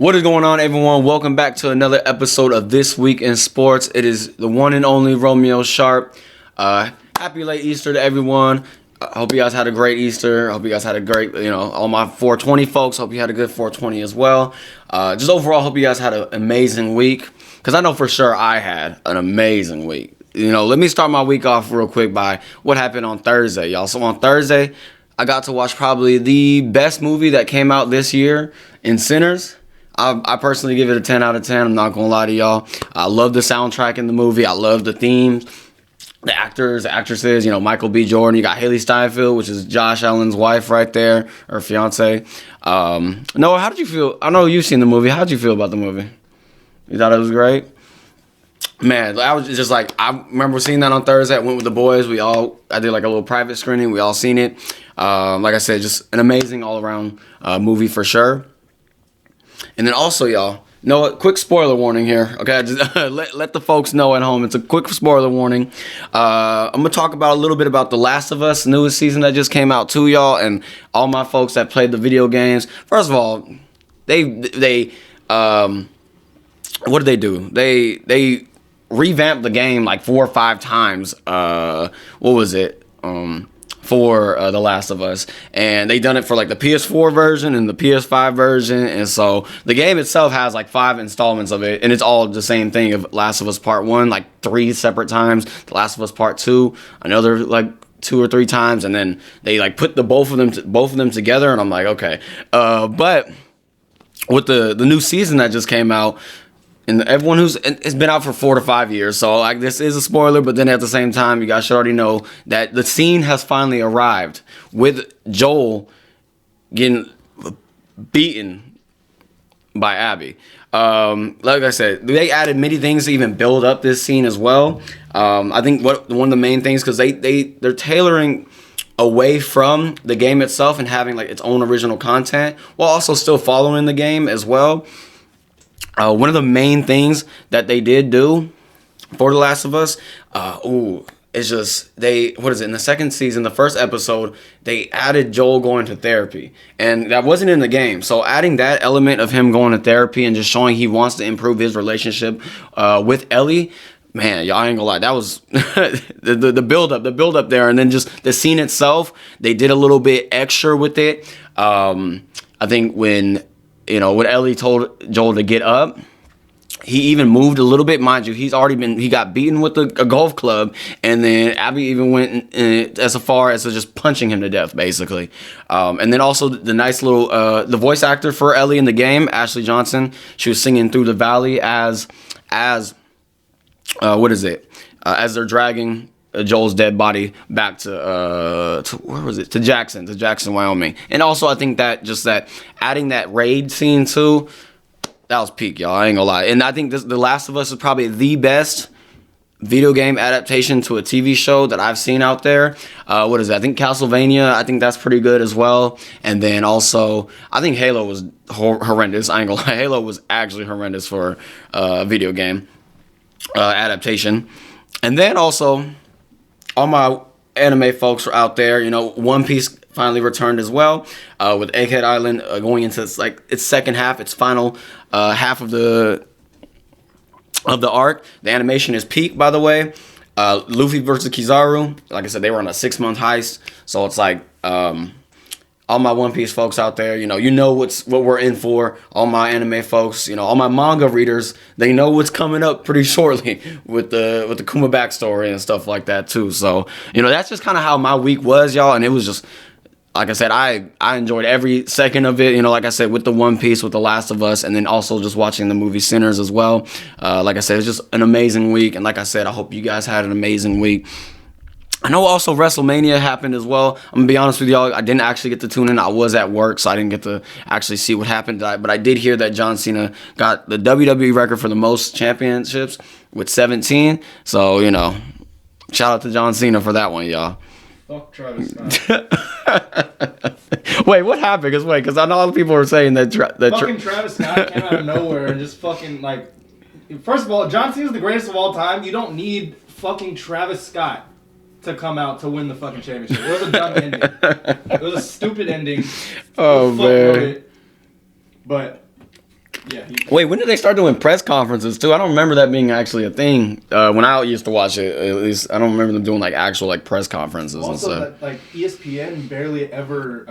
What is going on, everyone? Welcome back to another episode of This Week in Sports. It is the one and only Romeo Sharp. Happy late Easter to everyone. I hope you guys had a great Easter. I hope you guys had a great, all my 420 folks. Hope you had a good 420 as well. Just overall, hope you guys had an amazing week. Because I know for sure I had an amazing week. Let me start my week off real quick by what happened on Thursday, y'all. So on Thursday, I got to watch probably the best movie that came out this year in Sinners. I personally give it a 10 out of 10. I'm not going to lie to y'all. I love the soundtrack in the movie. I love the themes, the actors, the actresses. Michael B. Jordan. You got Haley Steinfeld, which is Josh Allen's wife right there, or fiance. Noah, how did you feel? I know you've seen the movie. How did you feel about the movie? You thought it was great? Man, I was just like, I remember seeing that on Thursday. I went with the boys. I did like a little private screening. We all seen it. Like I said, just an amazing all-around movie for sure. And then also, y'all, quick spoiler warning here, okay? Just, let the folks know at home. It's a quick spoiler warning. I'm going to talk about a little bit about The Last of Us, newest season that just came out too, y'all, and all my folks that played the video games. First of all, they what did they do? They revamped the game like 4 or 5 times. What was it? For The Last of Us, and they done it for like the PS4 version and the PS5 version, and so the game itself has like 5 installments of it, and it's all the same thing of Last of Us Part 1 like 3 separate times, The Last of Us Part 2 another like 2 or 3 times, and then they like put both of them together, and I'm like, okay, but with the new season that just came out. And everyone it's been out for 4 to 5 years, so like this is a spoiler, but then at the same time, you guys should already know that the scene has finally arrived with Joel getting beaten by Abby. Like I said, they added many things to even build up this scene as well. I think one of the main things, because they're tailoring away from the game itself and having like its own original content, while also still following the game as well. One of the main things that they did do for The Last of Us, it's just in the second season, the first episode, they added Joel going to therapy, and that wasn't in the game. So adding that element of him going to therapy and just showing he wants to improve his relationship with Ellie, man, y'all ain't gonna lie, that was the build up there, and then just the scene itself, they did a little bit extra with it. I think when Ellie told Joel to get up, he even moved a little bit. Mind you, he got beaten with a golf club, and then Abby even went as far as to just punching him to death, basically. And then also the nice little, the voice actor for Ellie in the game, Ashley Johnson, she was singing Through the Valley as they're dragging Joel's dead body back to where was it? To Jackson, Wyoming. And also I think that adding that raid scene too, that was peak, y'all. I ain't gonna lie. And I think The Last of Us is probably the best video game adaptation to a TV show that I've seen out there. I think Castlevania, I think that's pretty good as well. And then also, I think Halo was horrendous. I ain't gonna lie. Halo was actually horrendous for a video game adaptation. And then also, all my anime folks are out there. One Piece finally returned as well, with Egghead Island going into its second half, its final half of the arc. The animation is peak, by the way. Luffy versus Kizaru, like I said, they were on a 6-month heist, so it's like all my One Piece folks out there, what we're in for. All my anime folks, all my manga readers, they know what's coming up pretty shortly with the Kuma backstory and stuff like that too. So, that's just kind of how my week was, y'all. And it was just, like I said, I enjoyed every second of it. Like I said, with the One Piece, with The Last of Us, and then also just watching the movie Sinners as well. Like I said, it's just an amazing week. And like I said, I hope you guys had an amazing week. I know also WrestleMania happened as well. I'm going to be honest with y'all. I didn't actually get to tune in. I was at work, so I didn't get to actually see what happened. But I did hear that John Cena got the WWE record for the most championships with 17. So, shout out to John Cena for that one, y'all. Fuck Travis Scott. Wait, what happened? Because I know a lot of people were saying that... fucking Travis Scott came out of nowhere and just fucking, like... First of all, John Cena's the greatest of all time. You don't need fucking Travis Scott to come out to win the fucking championship. It was a dumb ending. It was a stupid ending. Oh, man. But Yeah. Wait, when did they start doing press conferences too? I don't remember that being actually a thing when I used to watch it. At least I don't remember them doing like actual like press conferences and stuff. Also, like ESPN barely ever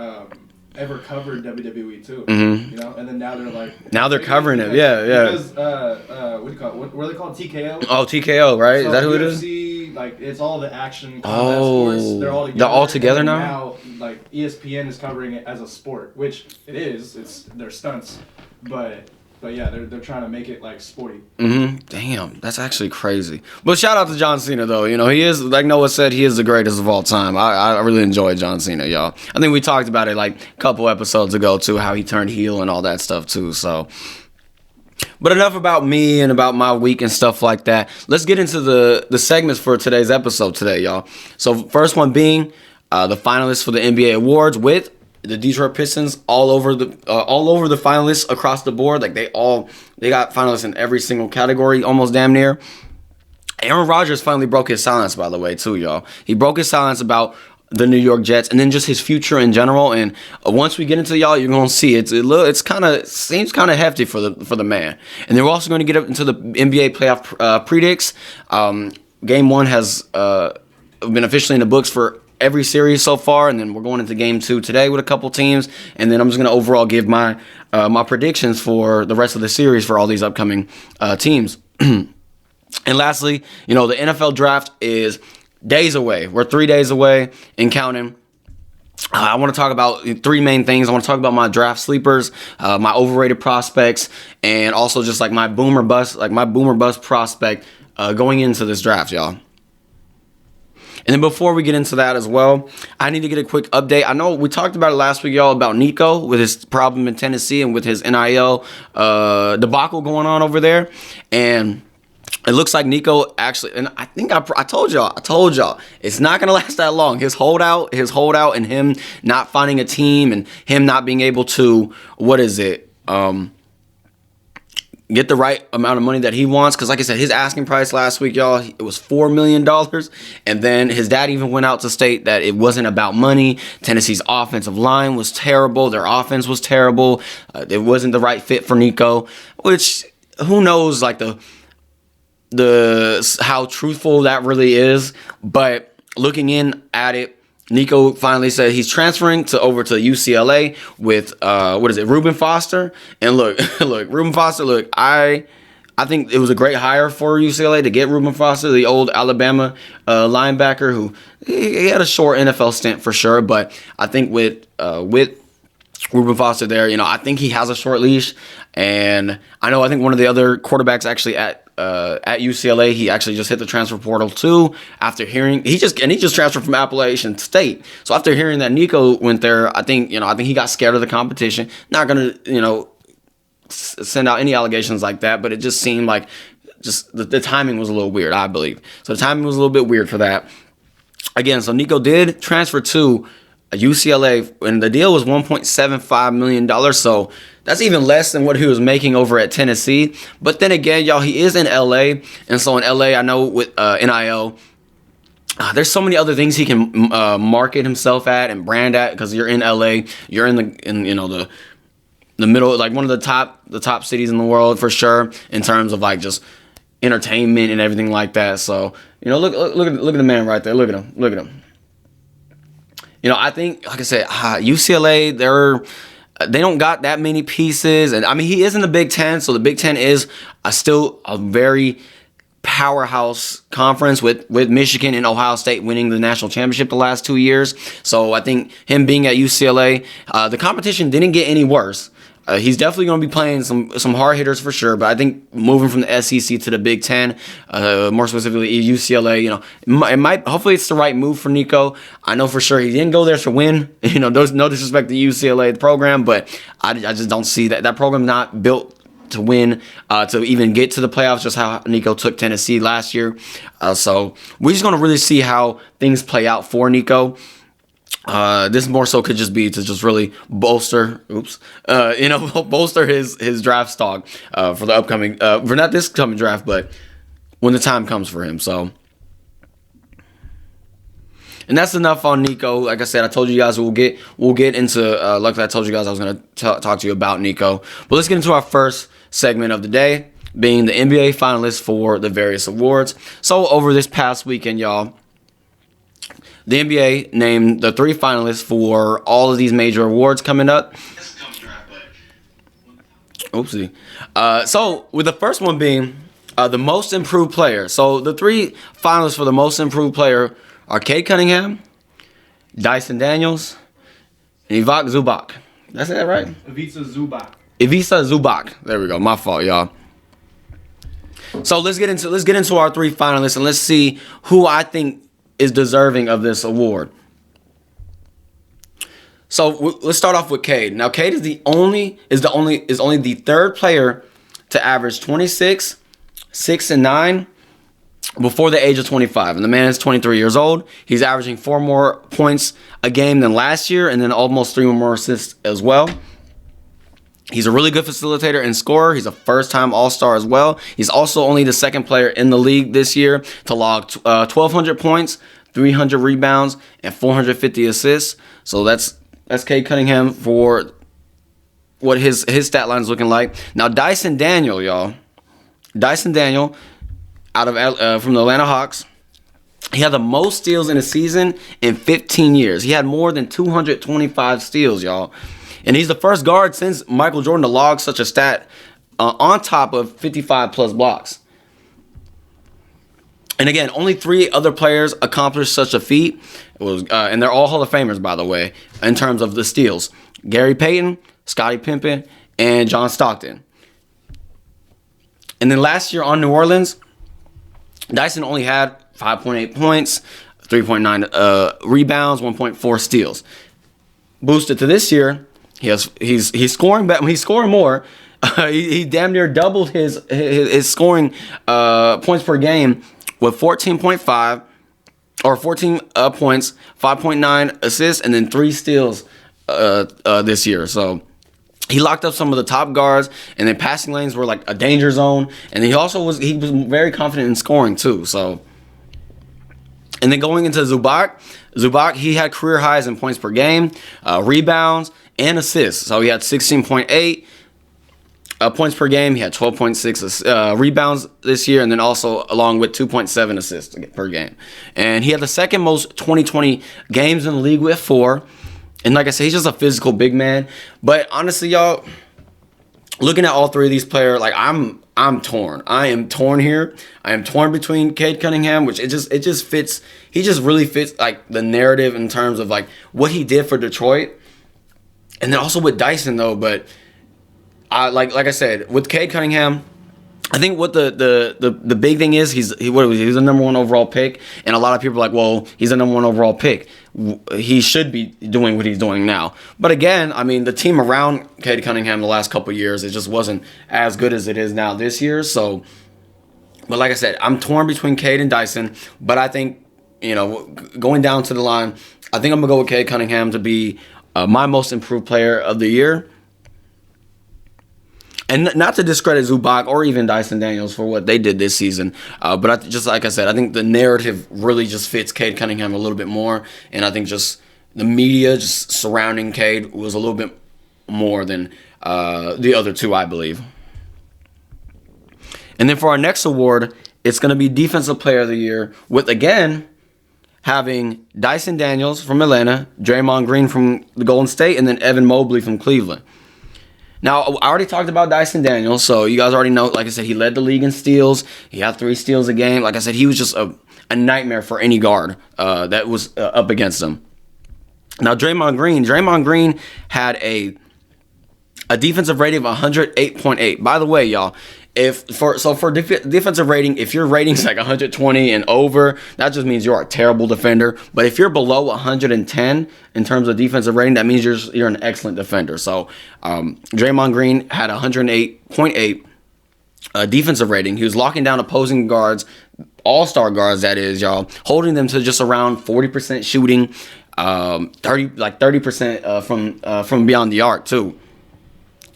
covered WWE too. Mm-hmm. You know, and then now they're like. Now they're covering it. Yeah, yeah. Because what do you call it? What are they called? TKO. Oh, TKO, right? So Is that who UFC, it is? Like it's all the action combat sports. They're all together. They're all together and now? Now, like ESPN is covering it as a sport, which it is. It's their stunts, but yeah, they're trying to make it like sporty. Mm-hmm. Damn, that's actually crazy. But shout out to John Cena though. You know, he is, like Noah said, he is the greatest of all time. I really enjoy John Cena, y'all. I think we talked about it like a couple episodes ago too, how he turned heel and all that stuff too. So, but enough about me and about my week and stuff like that. Let's get into the segments for today's episode today, y'all. So first one being the finalists for the NBA awards with the Detroit Pistons all over the finalists across the board. Like they got finalists in every single category, almost damn near. Aaron Rodgers finally broke his silence, by the way, too, y'all. He broke his silence about the New York Jets and then just his future in general. And once we get into y'all, you're gonna see it seems kind of hefty for the man. And then we're also going to get up into the NBA playoff predicts. Game 1 has been officially in the books for every series so far, and then we're going into game 2 today with a couple teams, and then I'm just going to overall give my predictions for the rest of the series for all these upcoming teams. And lastly, you know, the NFL draft is days away. We're 3 days away and counting. I want to talk about 3 main things. I want to talk about my draft sleepers, my overrated prospects, and also just like my boomer bust prospect going into this draft, y'all. And then before we get into that as well, I need to get a quick update. I know we talked about it last week, y'all, about Nico with his problem in Tennessee and with his NIL debacle going on over there. And it looks like Nico actually, and I think I told y'all, it's not going to last that long. His holdout and him not finding a team and him not being able to, get the right amount of money that he wants. Because like I said, his asking price last week, y'all, it was $4 million. And then his dad even went out to state that it wasn't about money. Tennessee's offensive line was terrible. Their offense was terrible. It wasn't the right fit for Nico, which who knows, like the how truthful that really is. But looking in at it, Nico finally said he's transferring over to UCLA with Reuben Foster. And look, Reuben Foster. I think it was a great hire for UCLA to get Reuben Foster, the old Alabama linebacker who he had a short NFL stint for sure. But I think with Reuben Foster there, you know, I think he has a short leash. And I think one of the other quarterbacks actually at UCLA, he actually just hit the transfer portal too. After hearing he just transferred from Appalachian State. So after hearing that Nico went there, I think he got scared of the competition. Not gonna send out any allegations like that, but it just seemed like just the timing was a little weird, I believe. So the timing was a little bit weird for that. Again, so Nico did transfer to UCLA, and the deal was $1.75 million. So that's even less than what he was making over at Tennessee. But then again, y'all, he is in LA, and so in LA, I know with NIL, there's so many other things he can market himself at and brand at, because you're in LA, you're in the middle, like one of the top cities in the world for sure in terms of like just entertainment and everything like that. So look at the man right there. Look at him. I think, like I said, UCLA, they don't got that many pieces. And I mean, he is in the Big Ten, so the Big Ten is still a very powerhouse conference with Michigan and Ohio State winning the national championship the last 2 years. So I think him being at UCLA, the competition didn't get any worse. He's definitely going to be playing some hard hitters for sure, but I think moving from the SEC to the Big Ten, more specifically UCLA, it might. Hopefully, it's the right move for Nico. I know for sure he didn't go there to win. There's no disrespect to UCLA, the program, but I just don't see that program not built to win, to even get to the playoffs. Just how Nico took Tennessee last year. So we're just going to really see how things play out for Nico. This more so could just be to just really bolster his draft stock for the upcoming, for not this coming draft, but when the time comes for him. So, and that's enough on Nico. Like I said, I told you guys we'll get into. Luckily, I told you guys I was gonna talk to you about Nico. But let's get into our first segment of the day, being the NBA finalists for the various awards. So over this past weekend, y'all, the NBA named the 3 finalists for all of these major awards coming up. Oopsie. So with the first one being the most improved player. So the 3 finalists for the most improved player are Cade Cunningham, Dyson Daniels, and Ivica Zubac. That's it, right? Ivica Zubac. Ivica Zubac. There we go. My fault, y'all. So let's get into our 3 finalists and let's see who I think is deserving of this award. So let's start off with Cade. Now Cade is only the 3rd player to average 26, 6, and 9 before the age of 25. And the man is 23 years old. He's averaging 4 more points a game than last year, and then almost 3 more assists as well. He's a really good facilitator and scorer. He's a first-time All-Star as well. He's also only the 2nd player in the league this year to log 1,200 points, 300 rebounds, and 450 assists. So that's Cade Cunningham for what his stat line is looking like. Now Dyson Daniel, y'all. Dyson Daniel, out of from the Atlanta Hawks. He had the most steals in a season in 15 years. He had more than 225 steals, y'all. And he's the first guard since Michael Jordan to log such a stat on top of 55-plus blocks. And again, only 3 other players accomplished such a feat. It was, and they're all Hall of Famers, by the way, in terms of the steals. Gary Payton, Scottie Pippen, and John Stockton. And then last year on New Orleans, Dyson only had 5.8 points, 3.9 rebounds, 1.4 steals. Boosted to this year, he's scoring better. He's scoring more. He damn near doubled his scoring points per game with 14.5 or 14 points, 5.9 assists, and then 3 steals this year. So he locked up some of the top guards, and then passing lanes were like a danger zone. And he was very confident in scoring too. So, and then going into Zubac, he had career highs in points per game, rebounds, and assists. So he had 16.8 points per game. He had 12.6 rebounds this year, and then also along with 2.7 assists per game. And he had the 2nd most 2020 games in the league with 4. And like I said, he's just a physical big man. But honestly, y'all, looking at all 3 of these players, like I'm torn. I am torn here. I am torn between Cade Cunningham, which it just fits. He just really fits like the narrative in terms of like what he did for Detroit. And then also with Dyson though, but like I said, with Cade Cunningham, I think what the big thing is he's a number 1 overall pick, and a lot of people are like, well, he's a number 1 overall pick. He should be doing what he's doing now. But again, I mean, the team around Cade Cunningham the last couple of years, it just wasn't as good as it is now this year. So, but like I said, I'm torn between Cade and Dyson, but I think, going down to the line, I think I'm gonna go with Cade Cunningham to be my most improved player of the year. And not to discredit Zubac or even Dyson Daniels for what they did this season, but just like I said, I think the narrative really just fits Cade Cunningham a little bit more, and I think just the media just surrounding Cade was a little bit more than the other 2, I believe. And then for our next award, it's going to be Defensive Player of the Year, with again having Dyson Daniels from Atlanta, Draymond Green from the Golden State, and then Evan Mobley from Cleveland. Now, I already talked about Dyson Daniels, so you guys already know, like I said, he led the league in steals. He had 3 steals a game. Like I said, he was just a nightmare for any guard that was up against him. Now, Draymond Green had a defensive rating of 108.8. By the way, y'all, for defensive rating, if your rating's like 120 and over, that just means you're a terrible defender. But if you're below 110 in terms of defensive rating, that means you're an excellent defender. So Draymond Green had 108.8 defensive rating. He was locking down opposing guards, all-star guards, that is, y'all, holding them to just around 40% shooting, 30% from beyond the arc too.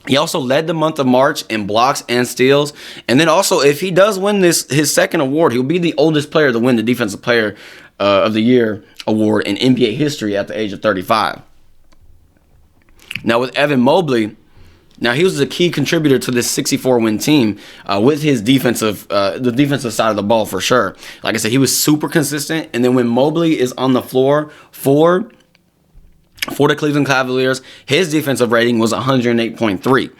He also led the month of March in blocks and steals. And then also, if he does win his 2nd award, he'll be the oldest player to win the Defensive Player of the Year award in NBA history at the age of 35. Now with Evan Mobley, Now, he was a key contributor to this 64-win team with his the defensive side of the ball for sure. Like I said, he was super consistent. And then when Mobley is on the floor for the Cleveland Cavaliers, his defensive rating was 108.3.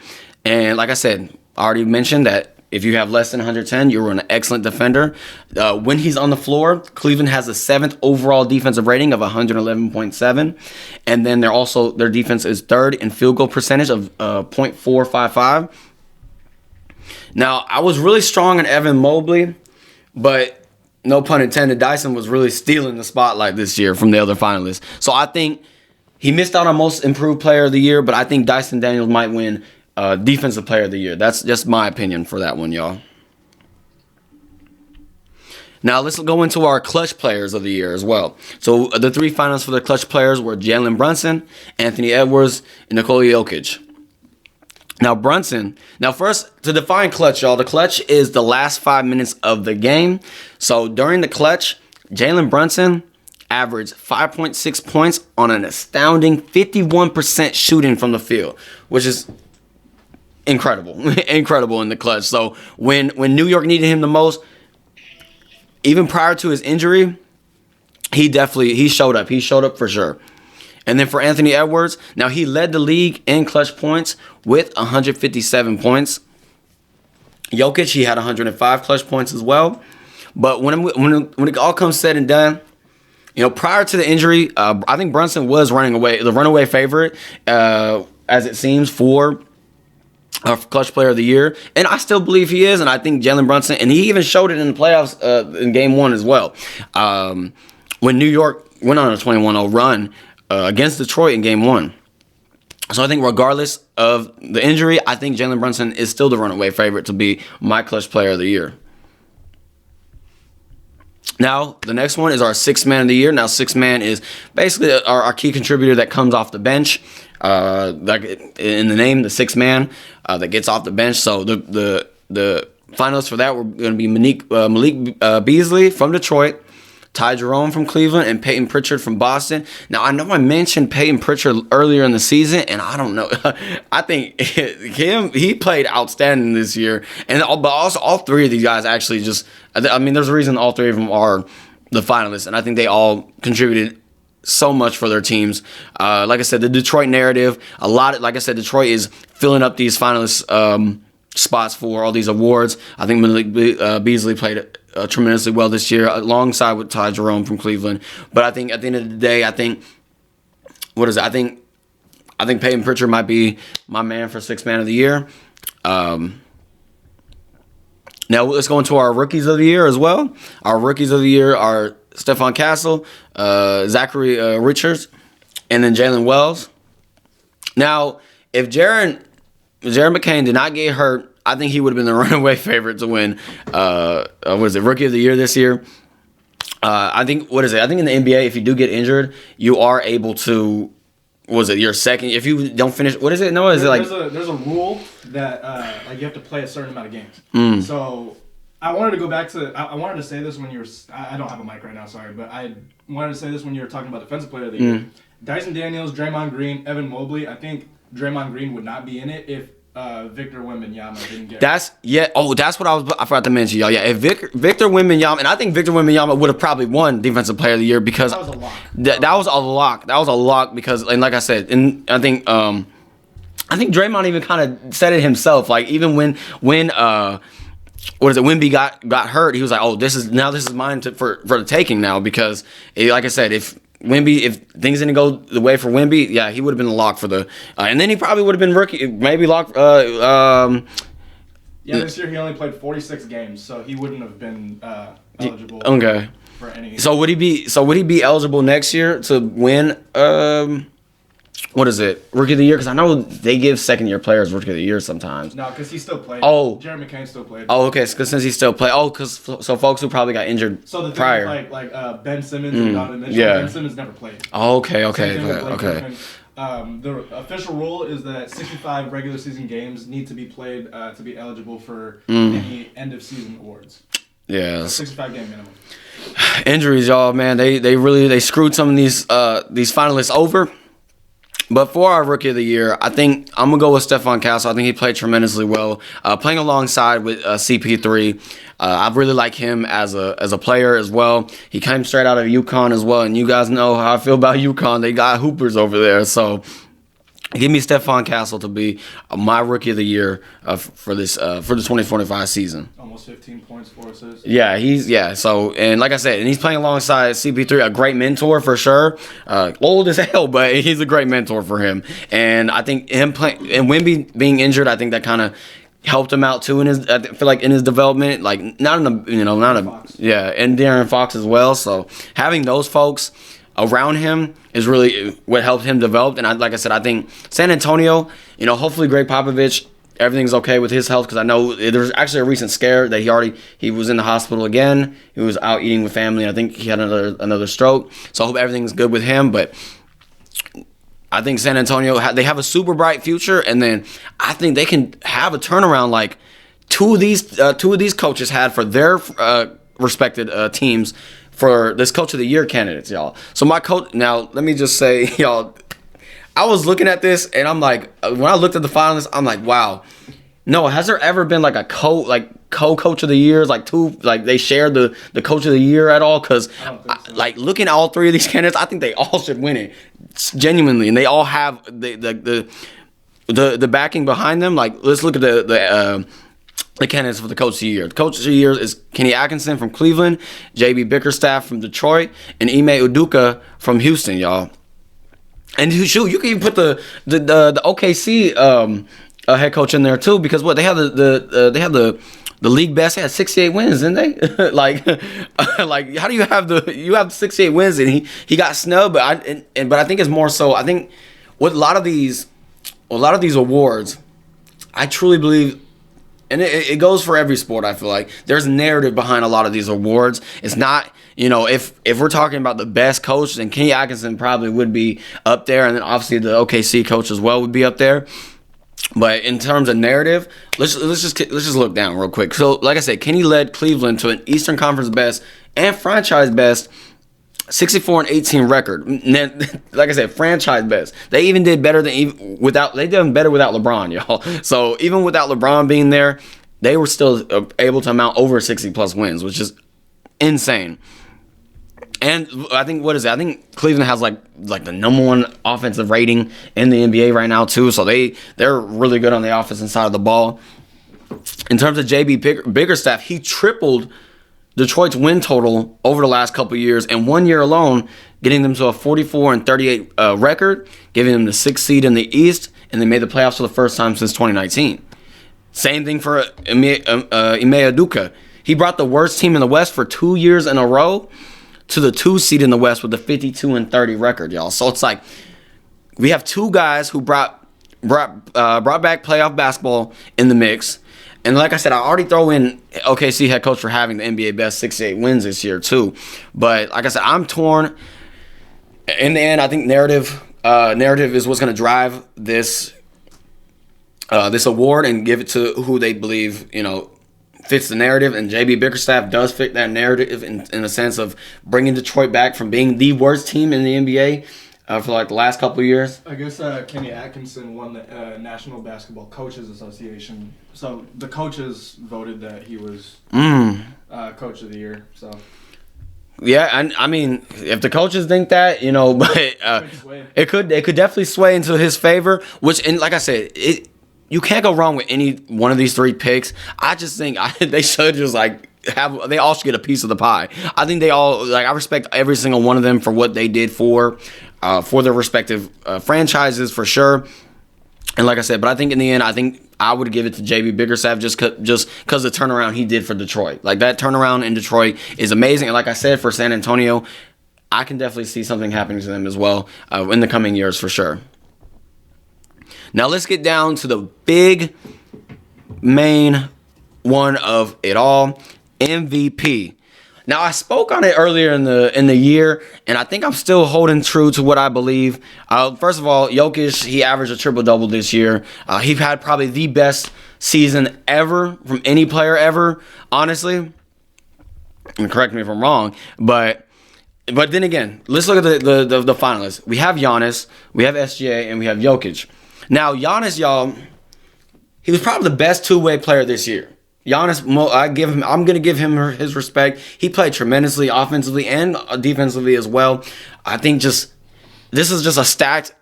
And like I said, I already mentioned that if you have less than 110, you're an excellent defender. When he's on the floor, Cleveland has the 7th overall defensive rating of 111.7. And then their defense is 3rd in field goal percentage of .455. Now, I was really strong on Evan Mobley, but no pun intended, Dyson was really stealing the spotlight this year from the other finalists. So I think he missed out on Most Improved Player of the Year, but I think Dyson Daniels might win Defensive Player of the Year. That's just my opinion for that one, y'all. Now, let's go into our clutch players of the year as well. So, the 3 finalists for the clutch players were Jalen Brunson, Anthony Edwards, and Nikola Jokic. Now first, to define clutch, y'all, the clutch is the last 5 minutes of the game. So, during the clutch, Jalen Brunson averaged 5.6 points on an astounding 51% shooting from the field, which is incredible in the clutch. So when New York needed him the most, even prior to his injury, he showed up. He showed up for sure. And then for Anthony Edwards, now he led the league in clutch points with 157 points. Jokic, he had 105 clutch points as well. But when it all comes said and done, prior to the injury, I think Brunson was the runaway favorite, as it seems, for clutch player of the year, and I still believe he is. And I think Jalen Brunson, and he even showed it in the playoffs in Game 1 as well, when New York went on a 21-0 run against Detroit in Game 1. So I think regardless of the injury, I think Jalen Brunson is still the runaway favorite to be my clutch player of the year. Now, the next one is our 6th man of the year. Now, 6th man is basically our key contributor that comes off the bench. Like in the name, the 6th man that gets off the bench. So the finalists for that were going to be Malik Beasley from Detroit, Ty Jerome from Cleveland, and Peyton Pritchard from Boston. Now, I know I mentioned Peyton Pritchard earlier in the season, and I don't know. I think he played outstanding this year. But also, all 3 of these guys actually there's a reason all 3 of them are the finalists, and I think they all contributed so much for their teams. Like I said, the Detroit narrative, Detroit is filling up these finalist spots for all these awards. I think Malik Beasley played tremendously well this year, alongside with Ty Jerome from Cleveland. But I think at the end of the day, I think Peyton Pritchard might be my man for 6th man of the year. Now let's go into our rookies of the year as well. Our rookies of the year are Stephon Castle, Zachary Richards, and then Jalen Wells. Now, if Jared McCain did not get hurt, I think he would have been the runaway favorite to win. Rookie of the year this year? I think in the NBA, if you do get injured, you are able to. Your second? If you don't finish, what is it? No, is it like there's a rule that you have to play a certain amount of games. So I wanted to go back to. I wanted to say this when you were. I don't have a mic right now, sorry, but I wanted to say this when you were talking about defensive player of the year. Dyson Daniels, Draymond Green, Evan Mobley. I think Draymond Green would not be in it if Victor Wembanyama didn't get. That's what I forgot to mention, y'all. Yeah, if Victor Wembanyama, and I think Victor Wembanyama would have probably won Defensive Player of the Year because that was a lock. That was a lock. That was a lock because, and like I said, and I think Draymond even kind of said it himself. Like even when Wemby got hurt, he was like, "Oh, this is mine for the taking now." Because, like I said, if things didn't go the way for Wemby, yeah, he would have been the lock for the, and then he probably would have been rookie, maybe lock. This year he only played 46 games, so he wouldn't have been eligible. Okay. For any. So would he be eligible next year to win? Rookie of the Year? Because I know they give second-year players Rookie of the Year sometimes. No, because he still played. Oh. Jerry McCain still played. Oh, okay. Because since he still played. Oh, so folks who probably got injured prior. So the thing like Ben Simmons and Donovan Mitchell. Yeah. Ben Simmons never played. Oh, okay. The official rule is that 65 regular season games need to be played to be eligible for any end-of-season awards. Yeah. 65-game minimum. Injuries, y'all, man. They screwed some of these finalists over. But for our rookie of the year, I think I'm gonna go with Stephon Castle. I think he played tremendously well, playing alongside with CP3. I really like him as a player as well. He came straight out of UConn as well, and you guys know how I feel about UConn. They got hoopers over there, so give me Stephon Castle to be my rookie of the year for this 2025 season. Almost 15 points, 4 assists. Yeah, So, and like I said, and he's playing alongside CP3, a great mentor for sure. Old as hell, but he's a great mentor for him. And I think him playing and Wemby being injured, I think that kind of helped him out too in his. I feel like in his development, like and De'Aaron Fox as well. So having those folks around him is really what helped him develop. And like I said, I think San Antonio, hopefully Greg Popovich, everything's okay with his health, because I know there was actually a recent scare that he was in the hospital again. He was out eating with family. I think he had another stroke. So I hope everything's good with him. But I think San Antonio, they have a super bright future, and then I think they can have a turnaround like two of these coaches had for their respected teams for this Coach of the Year candidates, y'all. So my coach, now let me just say, y'all, I was looking at this and I'm like, when I looked at the finalists, I'm like, wow. No, has there ever been like a co-coach of the years, like they shared the coach of the year at all? Because like looking at all three of these candidates, I think they all should win it, genuinely, and they all have the backing behind them. Like, let's look at the candidates for the Coach of the Year. The Coach of the Year is Kenny Atkinson from Cleveland, J.B. Bickerstaff from Detroit, and Ime Udoka from Houston, y'all. And shoot, you can even put the OKC head coach in there too, because they have the league best. They had 68 wins, didn't they? like how do you have 68 wins and he got snubbed? But I think it's more so. I think with a lot of these awards, I truly believe. And it goes for every sport, I feel like. There's narrative behind a lot of these awards. It's not, if we're talking about the best coach, then Kenny Atkinson probably would be up there. And then obviously the OKC coach as well would be up there. But in terms of narrative, let's just look down real quick. So, like I said, Kenny led Cleveland to an Eastern Conference best and franchise best 64-18 record. Like I said, franchise best. They even did better without LeBron, y'all. So even without LeBron being there, they were still able to amount over 60 plus wins, which is insane. And I think I think Cleveland has like the number one offensive rating in the NBA right now too. So they're really good on the offensive side of the ball. In terms of JB Bickerstaff, he tripled Detroit's win total over the last couple of years, and 1 year alone, getting them to a 44-38 record, giving them the 6th seed in the East, and they made the playoffs for the first time since 2019. Same thing for Ime Udoka. He brought the worst team in the West for 2 years in a row to the 2 seed in the West with a 52-30 record, y'all. So it's like we have two guys who brought back playoff basketball in the mix. And like I said, I already throw in OKC head coach for having the NBA best 68 wins this year too. But like I said, I'm torn. In the end, I think narrative is what's going to drive this award and give it to who they believe fits the narrative. And JB Bickerstaff does fit that narrative in a sense of bringing Detroit back from being the worst team in the NBA. For like the last couple of years. I guess Kenny Atkinson won the National Basketball Coaches Association. So the coaches voted that he was Coach of the Year. So yeah, and I mean, if the coaches think that, but it could definitely sway into his favor. And like I said, you can't go wrong with any one of these three picks. I just think they should just they all should get a piece of the pie. I think they all I respect every single one of them for what they did for their respective franchises for sure. And like I said, but I think in the end, I would give it to JB Bickerstaff just because the turnaround he did for Detroit. Like that turnaround in Detroit is amazing. And like I said, for San Antonio, I can definitely see something happening to them as well in the coming years for sure. Now let's get down to the big main one of it all, MVP. Now, I spoke on it earlier in the year, and I think I'm still holding true to what I believe. First of all, Jokic, he averaged a triple-double this year. He had probably the best season ever from any player ever, honestly. And correct me if I'm wrong, but But then again, let's look at the finalists. We have Giannis, we have SGA, and we have Jokic. Now, Giannis, y'all, he was probably the best two-way player this year. Giannis, I'm gonna give him his respect. He played tremendously offensively and defensively as well. I think this is just a stacked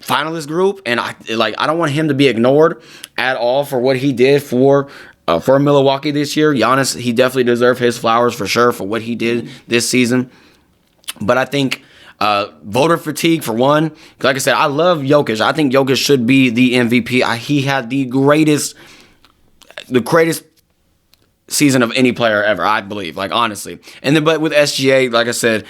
finalist group, and I don't want him to be ignored at all for what he did for Milwaukee this year. Giannis, he definitely deserved his flowers for sure for what he did this season. But I think voter fatigue for one. Like I said, I love Jokic. I think Jokic should be the MVP. He had the greatest season of any player ever, I believe, like honestly. And then, but with SGA, like I said,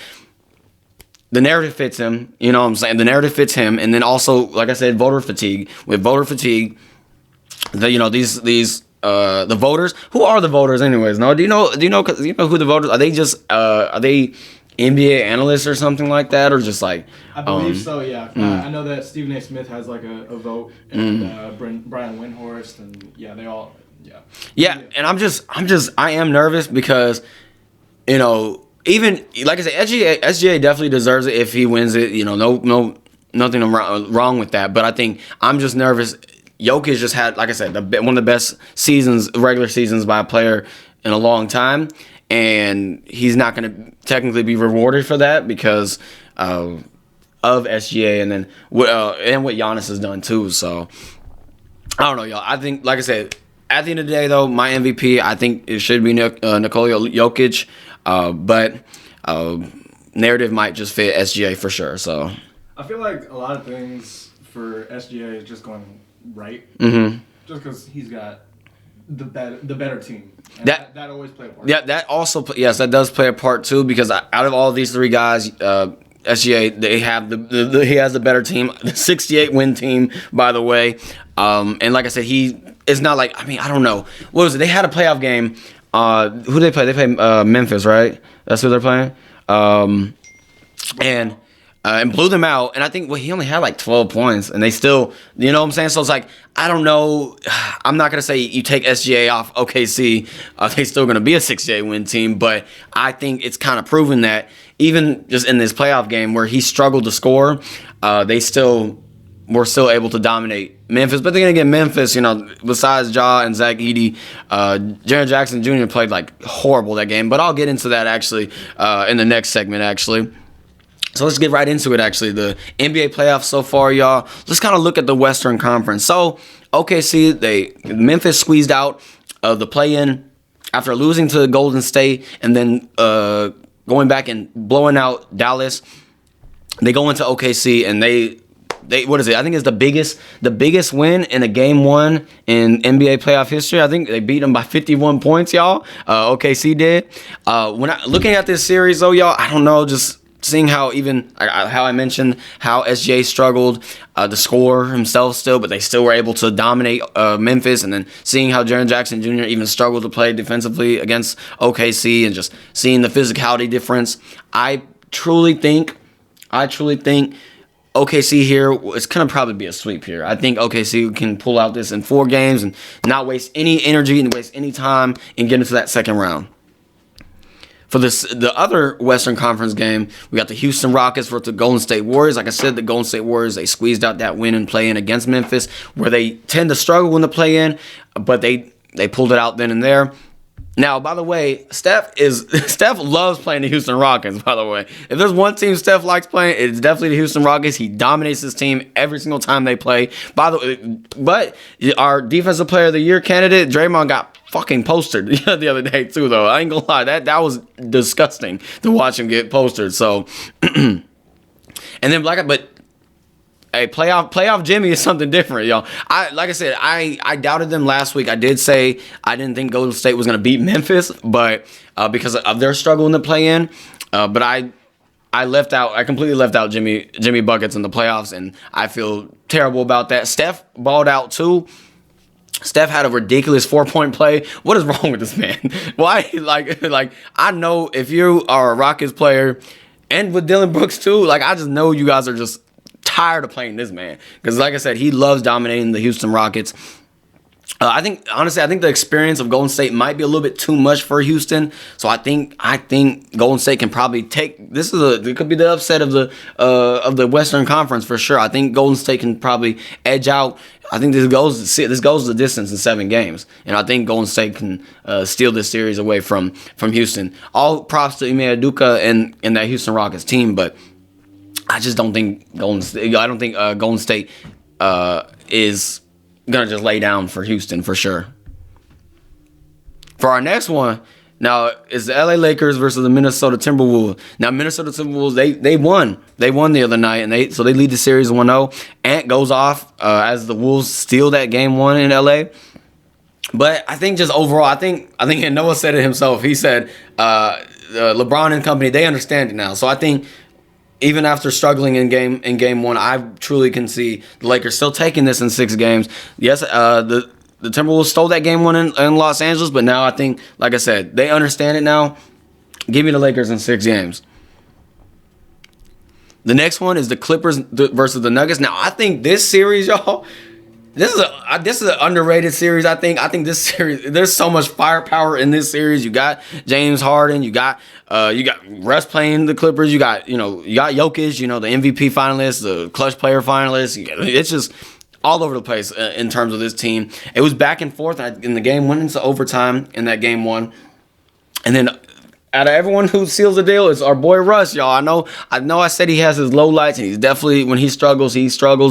the narrative fits him. You know what I'm saying? The narrative fits him. And then also, like I said, voter fatigue. With voter fatigue, the voters. Who are the voters, anyways? No, do you know who the voters are? They NBA analysts or something like that, or just like I believe so. Yeah, I know that Stephen A. Smith has like a vote, and Brian Windhorst, and yeah, they all. Yeah, and I am nervous because, even like I said, SGA definitely deserves it if he wins it. Nothing wrong with that. But I think I'm just nervous. Jokic just had, like I said, one of the best regular seasons by a player in a long time, and he's not going to technically be rewarded for that because of SGA, and then and what Giannis has done too. So I don't know, y'all. I think, like I said, at the end of the day, though, my MVP, I think it should be Nikola Jokic, but narrative might just fit SGA for sure. So I feel like a lot of things for SGA is just going right, just because he's got the better team. And that always plays a part. Yeah, that also that does play a part too, because out of all these three guys, SGA, they have he has the better team, the 68 win team, by the way. And like I said, it's not like, I don't know. What was it? They had a playoff game. Who did they play? They played Memphis, right? That's who they're playing. And blew them out. And I think he only had like 12 points, and they still, you know what I'm saying? So it's like, I don't know. I'm not going to say you take SGA off OKC. They're still going to be a 68 win team, but I think it's kind of proven that even just in this playoff game where he struggled to score, they were still able to dominate Memphis. But then again, Memphis, besides Ja and Zach Edey, Jaren Jackson Jr. played like horrible that game. But I'll get into that actually in the next segment actually. So let's get right into it, actually. The NBA playoffs so far, y'all. Let's kind of look at the Western Conference. So, OKC, Memphis squeezed out of the play-in after losing to Golden State and then going back and blowing out Dallas. They go into OKC and they what is it? I think it's the biggest win in a game one in NBA playoff history. I think they beat them by 51 points, y'all. OKC did. Looking at this series, though, y'all, I don't know, just seeing how I mentioned how SGA struggled to score himself still, but they still were able to dominate Memphis, and then seeing how Jaren Jackson Jr. even struggled to play defensively against OKC, and just seeing the physicality difference. I truly think OKC here, it's going to probably be a sweep here. I think OKC can pull out this in 4 games and not waste any energy and waste any time and get into that second round. For the other Western Conference game, we got the Houston Rockets versus the Golden State Warriors. Like I said, the Golden State Warriors, they squeezed out that win and play-in against Memphis, where they tend to struggle in the play-in, but they pulled it out then and there. Now, by the way, Steph loves playing the Houston Rockets, by the way. If there's one team Steph likes playing, it's definitely the Houston Rockets. He dominates his team every single time they play. By the way, but our Defensive Player of the Year candidate, Draymond, got fucking postered the other day too, though. I ain't gonna lie, that was disgusting to watch him get postered. So, and then hey, playoff Jimmy is something different, y'all. Like I said, I doubted them last week. I did say I didn't think Golden State was gonna beat Memphis, but because of their struggle in the play-in, but I completely left out Jimmy buckets in the playoffs, and I feel terrible about that. Steph balled out too. Steph had a ridiculous 4-point play. What is wrong with this man? Why? Like I know if you are a Rockets player, and with Dylan Brooks too, I just know you guys are just tired of playing this man, because like I said, he loves dominating the Houston Rockets. I think the experience of Golden State might be a little bit too much for Houston. So I think Golden State can probably take this. It could be the upset of the Western Conference for sure. I think Golden State can probably edge out. I think this goes the distance in 7 games, and I think Golden State can steal this series away from Houston. All props to Ime Udoka and that Houston Rockets team, but I just don't think Golden State is gonna just lay down for Houston for sure. For our next one, now is the LA Lakers versus the Minnesota Timberwolves. Now Minnesota Timberwolves, they won the other night, and they lead the series 1-0. Ant goes off as the Wolves steal that game 1 in LA. But I think just overall, I think and Noah said it himself. He said LeBron and company, they understand it now. So I think even after struggling in game 1, I truly can see the Lakers still taking this in 6 games. Yes, the Timberwolves stole that game 1 in Los Angeles, but now I think, like I said, they understand it now. Give me the Lakers in 6 games. The next one is the Clippers versus the Nuggets. Now, I think this series, y'all, this is an underrated series. I think this series, there's so much firepower in this series. You got James Harden, you got Russ playing the Clippers, you got Jokic, the MVP finalist, the clutch player finalist. It's just all over the place in terms of this team. It was back and forth in the game, went into overtime in that game 1, and then out of everyone who seals the deal, it's our boy Russ, y'all. I know I said he has his low lights, and he's definitely, when he struggles,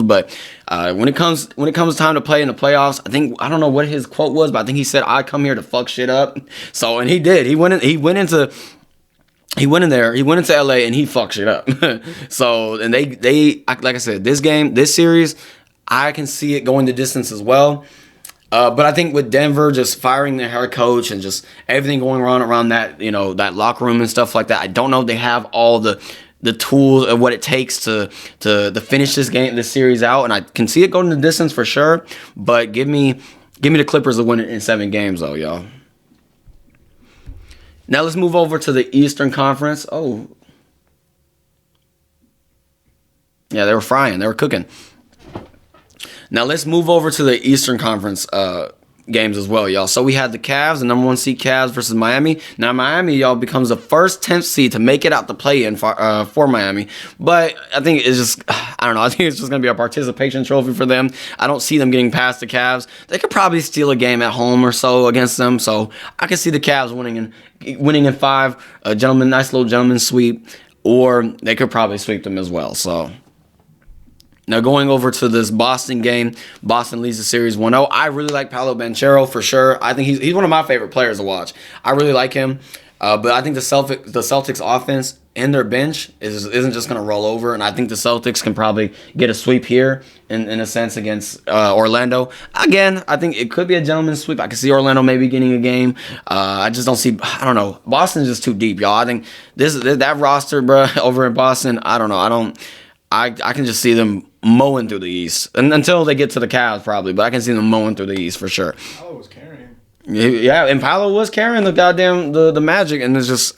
but when it comes time to play in the playoffs, I don't know what his quote was, but I think he said, "I come here to fuck shit up." So, and he did. He went into LA and he fucked shit up. So, and they like I said, this series, I can see it going the distance as well. But I think with Denver just firing their head coach and just everything going on around that, that locker room and stuff like that, I don't know if they have all the tools of what it takes to finish this series out. And I can see it going the distance for sure. But give me the Clippers to win it in 7 games, though, y'all. Now let's move over to the Eastern Conference. Oh, yeah, they were frying, they were cooking. Now let's move over to the Eastern Conference games as well, y'all. So we had the Cavs, the number 1 seed Cavs versus Miami. Now Miami, y'all, becomes the first 10th seed to make it out the play-in for Miami. But I think it's just, I don't know. I think it's just going to be a participation trophy for them. I don't see them getting past the Cavs. They could probably steal a game at home or so against them. So I can see the Cavs winning in 5, nice little gentleman sweep, or they could probably sweep them as well. So. Now going over to this Boston game, Boston leads the series 1-0. I really like Paolo Banchero for sure. I think he's one of my favorite players to watch. I really like him, but I think the Celtics offense and their bench isn't just going to roll over, and I think the Celtics can probably get a sweep here in a sense against Orlando. Again, I think it could be a gentleman's sweep. I can see Orlando maybe getting a game. I just don't see. I don't know. Boston's just too deep, y'all. I think that roster, bro, over in Boston. I don't know. I can just see them mowing through the East, and until they get to the Cavs probably, but I can see them mowing through the East for sure. Paolo was carrying. Yeah, and Paolo was carrying the goddamn the Magic, and it's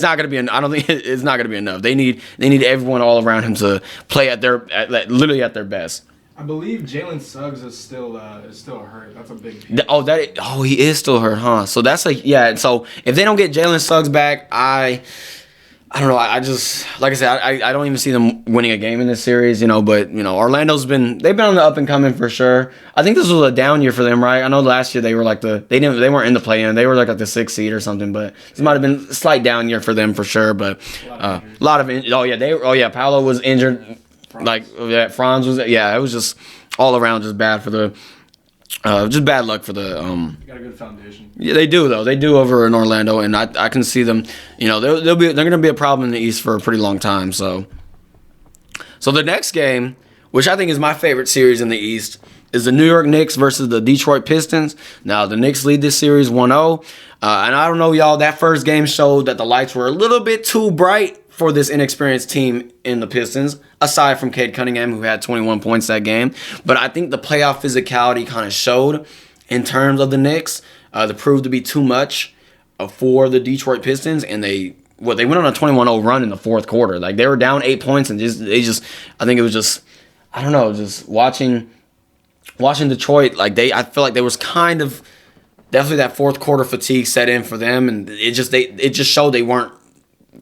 not gonna be. I don't think it's not gonna be enough. They need everyone all around him to play literally at their best. I believe Jalen Suggs is still hurt. That's a big piece. He is still hurt, huh? So that's So if they don't get Jalen Suggs back, I don't know. I just, like I said, I don't even see them winning a game in this series, But Orlando's they've been on the up and coming for sure. I think this was a down year for them, right? I know last year they were they weren't in the play-in. They were like at the 6th seed or something. But this might have been a slight down year for them for sure. But Paolo was injured. Franz was. Yeah, it was just all around just bad for the. Just bad luck for the. You got a good foundation. Yeah, they do though. They do over in Orlando, and I can see them. They're going to be a problem in the East for a pretty long time. So the next game, which I think is my favorite series in the East, is the New York Knicks versus the Detroit Pistons. Now the Knicks lead this series 1-0, and I don't know, y'all. That first game showed that the lights were a little bit too bright for this inexperienced team in the Pistons, aside from Cade Cunningham, who had 21 points that game. But I think the playoff physicality kind of showed in terms of the Knicks. They proved to be too much for the Detroit Pistons, and they went on a 21-0 run in the 4th quarter. Like, they were down 8 points, and I think it was just, I don't know, just watching watching Detroit, I feel like there was kind of definitely that fourth quarter fatigue set in for them, and it just showed they weren't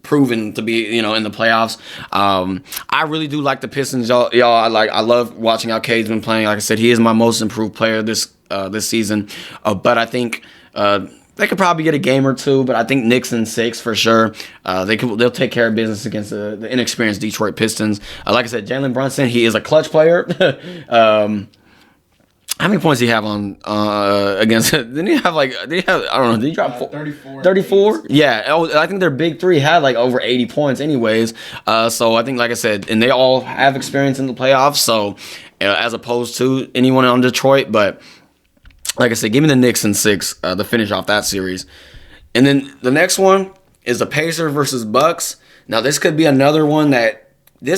proven to be, in the playoffs. I really do like the Pistons, y'all. I love watching how Cade's been playing. Like I said, he is my most improved player this season. But I think they could probably get a game or two. But I think Knicks in 6 for sure. They'll take care of business against the inexperienced Detroit Pistons. Like I said, Jalen Brunson, he is a clutch player. How many points did he have on against? Did he have I don't know? Did he drop 34? 34? Yeah, I think their big three had over 80 points, anyways. So I think, like I said, and they all have experience in the playoffs. So as opposed to anyone on Detroit, but like I said, give me the Knicks in 6 to finish off that series, and then the next one is the Pacers versus Bucks. Now this could be another one that I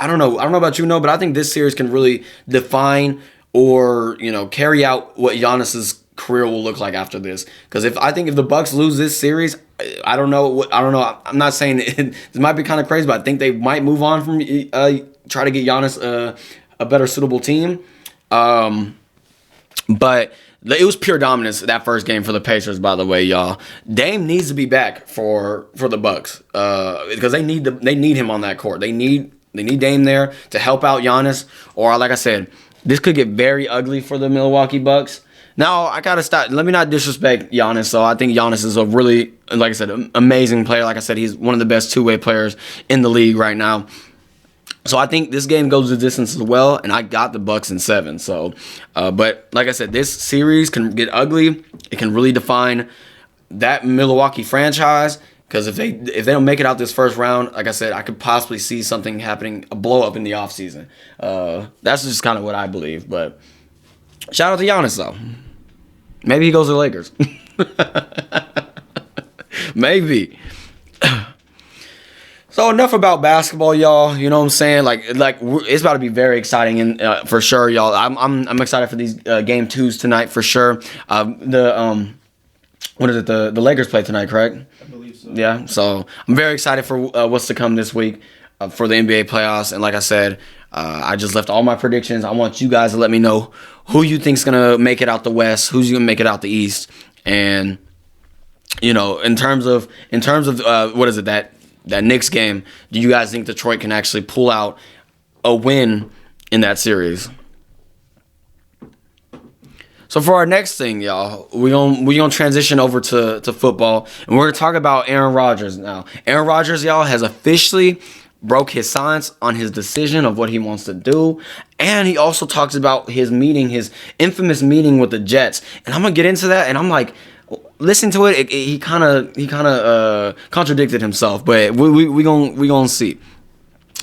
don't know about but I think this series can really define or carry out what Giannis's career will look like after this. Because if the Bucks lose this series, I don't know. I'm not saying this might be kind of crazy, but I think they might move on from try to get Giannis a better suitable team. But it was pure dominance that first game for the Pacers. By the way, y'all, Dame needs to be back for the Bucks because they need him on that court. They need Dame there to help out Giannis, or like I said, this could get very ugly for the Milwaukee Bucks. Now, I got to stop. Let me not disrespect Giannis. So I think Giannis is a really, like I said, amazing player. Like I said, he's one of the best two-way players in the league right now. So I think this game goes the distance as well, and I got the Bucks in 7. So, but like I said, this series can get ugly. It can really define that Milwaukee franchise. Because if they don't make it out this first round, like I said, I could possibly see something happening, a blow up in the offseason. That's just kind of what I believe. But shout out to Giannis, though. Maybe he goes to the Lakers. Maybe. So enough about basketball, y'all. You know what I'm saying? It's about to be very exciting, and for sure, y'all. I'm excited for these game 2s tonight for sure. What is it? The Lakers play tonight, correct? I believe so. Yeah, so I'm very excited for what's to come this week for the NBA playoffs. And like I said, I just left all my predictions. I want you guys to let me know who you think's gonna make it out the West, who's gonna make it out the East, and in terms of what is it that Knicks game? Do you guys think Detroit can actually pull out a win in that series? So for our next thing, y'all, we gonna transition over to football, and we're gonna talk about Aaron Rodgers now. Aaron Rodgers, y'all, has officially broke his silence on his decision of what he wants to do, and he also talks about his infamous meeting with the Jets. And I'm gonna get into that, and I'm like, listen to it. He kind of contradicted himself, but we gonna see.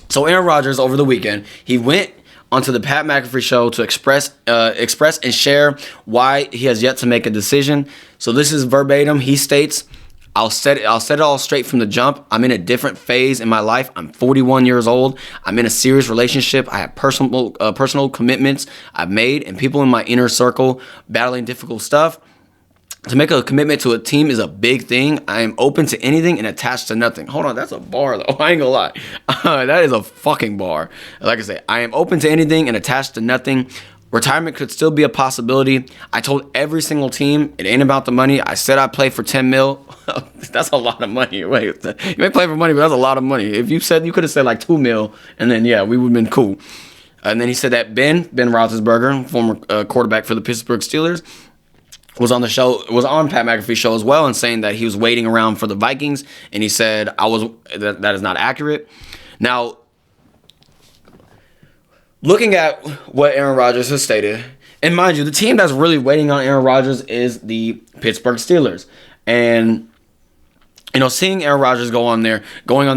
So Aaron Rodgers over the weekend, he went onto the Pat McAfee show to express and share why he has yet to make a decision. So this is verbatim. He states, I'll set it all straight from the jump. I'm in a different phase in my life. I'm 41 years old. I'm in a serious relationship. I have personal commitments I've made and people in my inner circle battling difficult stuff. To make a commitment to a team is a big thing. I am open to anything and attached to nothing. Hold on, that's a bar though. I ain't gonna lie. That is a fucking bar. Like I say, I am open to anything and attached to nothing. Retirement could still be a possibility. I told every single team it ain't about the money. I said I play for 10 mil. That's a lot of money. Wait, you may play for money, but that's a lot of money. If you could have said 2 mil, and then yeah, we would have been cool. And then he said that Ben Roethlisberger, former quarterback for the Pittsburgh Steelers, was on Pat McAfee's show as well, and saying that he was waiting around for the Vikings, and he said that is not accurate. Now, looking at what Aaron Rodgers has stated, and mind you, the team that's really waiting on Aaron Rodgers is the Pittsburgh Steelers, and seeing Aaron Rodgers going on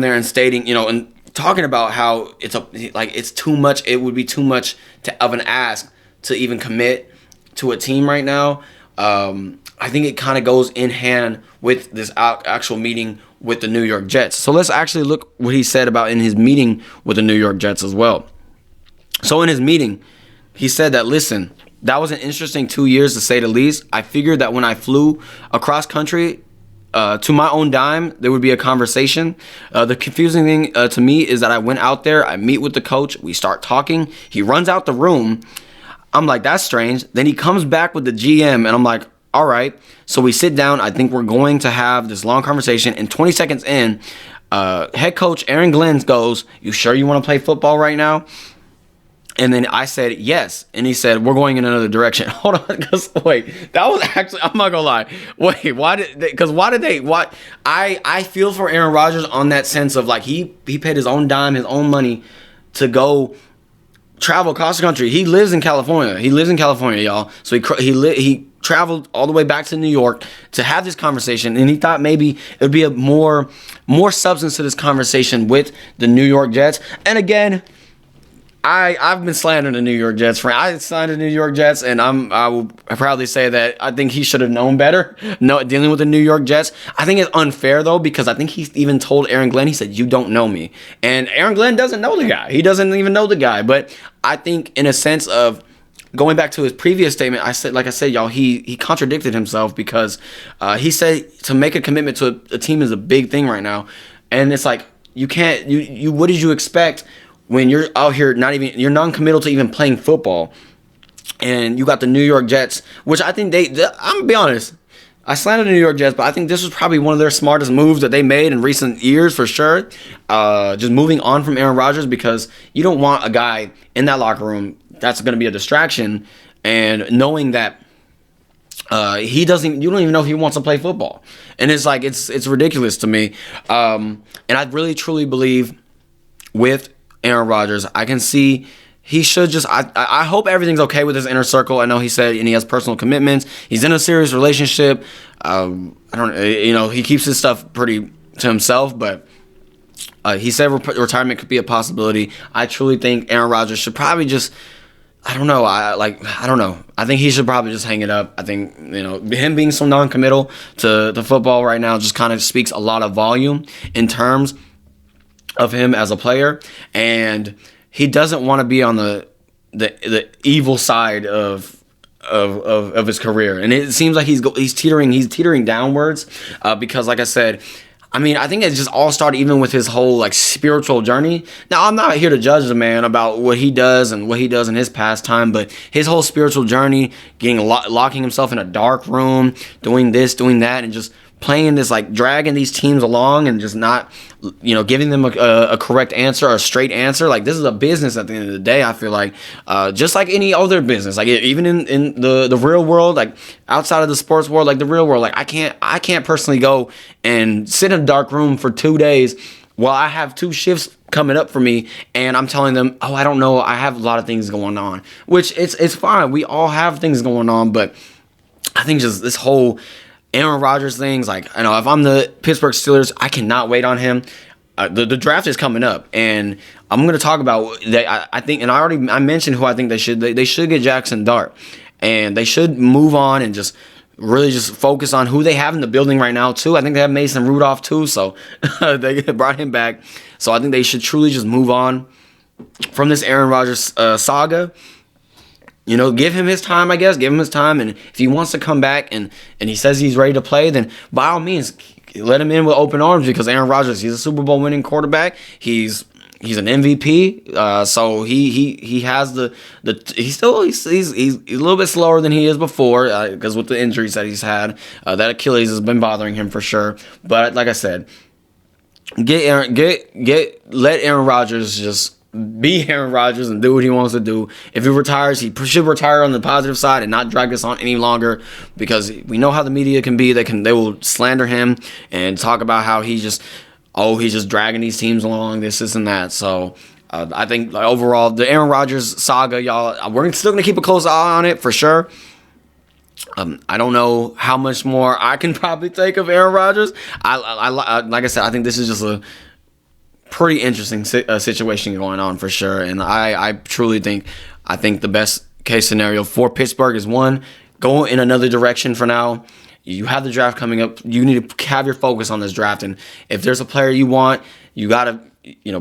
there and stating, and talking about how it's too much, it would be too much of an ask to even commit to a team right now. I think it kind of goes in hand with this actual meeting with the New York Jets. So let's actually look what he said about in his meeting with the New York Jets as well. So in his meeting, he said that, listen, that was an interesting 2 years to say the least. I figured that when I flew across country to my own dime, there would be a conversation. The confusing thing to me is that I went out there, I meet with the coach, we start talking, he runs out the room. I'm like, that's strange. Then he comes back with the GM, and I'm like, all right. So we sit down. I think we're going to have this long conversation. And 20 seconds in, head coach Aaron Glenn goes, you sure you want to play football right now? And then I said, yes. And he said, we're going in another direction. Hold on. Because, wait, that was actually, I'm not going to lie. Wait, I feel for Aaron Rodgers on that sense of like, he paid his own dime, his own money to go travel across the country. He lives in California. Y'all. So he traveled all the way back to New York to have this conversation, and he thought maybe it would be a more substance to this conversation with the New York Jets. And again, I've been slandering the New York Jets. I signed the New York Jets, and I will proudly say that I think he should have known better. No, dealing with the New York Jets, I think it's unfair though, because I think he even told Aaron Glenn, he said, "You don't know me," and Aaron Glenn doesn't know the guy. He doesn't even know the guy. But I think in a sense of going back to his previous statement, like I said, y'all, he contradicted himself, because he said to make a commitment to a team is a big thing right now, and it's like you can't. You what did you expect? When you're out here, you're non-committal to even playing football, and you got the New York Jets, which I think I'm gonna be honest, I slandered the New York Jets, but I think this was probably one of their smartest moves that they made in recent years for sure. Just moving on from Aaron Rodgers, because you don't want a guy in that locker room that's gonna be a distraction, and knowing that you don't even know if he wants to play football, and it's like it's ridiculous to me. And I really truly believe with Aaron Rodgers, I can see he should just. I hope everything's okay with his inner circle. I know he said, and he has personal commitments. He's in a serious relationship. He keeps his stuff pretty to himself, but he said retirement could be a possibility. I truly think Aaron Rodgers should probably just. I don't know. I don't know. I think he should probably just hang it up. I think him being so non-committal to football right now just kind of speaks a lot of volume in terms of him as a player, and he doesn't want to be on the evil side of his career, and it seems like he's teetering downwards, because like I said, I mean, I think it just all started even with his whole like spiritual journey. Now, I'm not here to judge the man about what he does and what he does in his pastime, but his whole spiritual journey, locking himself in a dark room, doing this, doing that, and just playing this, like dragging these teams along and just not, giving them a correct answer or a straight answer. Like, this is a business at the end of the day, I feel like, just like any other business, like even in the real world, like outside of the sports world, like the real world, like I can't personally go and sit in a dark room for 2 days while I have 2 shifts coming up for me, and I'm telling them, oh, I don't know, I have a lot of things going on, which it's fine. We all have things going on, but I think just this whole Aaron Rodgers things, like, if I'm the Pittsburgh Steelers, I cannot wait on him. The draft is coming up, and I'm going to talk about that. I think, and I mentioned who I think they should get Jackson Dart, and they should move on and just really just focus on who they have in the building right now too. I think they have Mason Rudolph too, so they brought him back. So I think they should truly just move on from this Aaron Rodgers saga. Give him his time, I guess. Give him his time. And if he wants to come back and he says he's ready to play, then by all means, let him in with open arms, because Aaron Rodgers, he's a Super Bowl winning quarterback. He's an MVP. So he has he's a little bit slower than he is before, because with the injuries that he's had, that Achilles has been bothering him for sure. But like I said, let Aaron Rodgers just be Aaron Rodgers and do what he wants to do. If he retires, he should retire on the positive side and not drag this on any longer, because we know how the media can be. They will slander him and talk about how he's just dragging these teams along, this and that. So I think overall, the Aaron Rodgers saga, y'all, we're still gonna keep a close eye on it for sure. I don't know how much more I can probably take of Aaron Rodgers. I like I said, I think this is just a pretty interesting situation going on for sure, and I truly think the best case scenario for Pittsburgh is, one, go in another direction for now. You have the draft coming up. You need to have your focus on this draft, and if there's a player you want, you gotta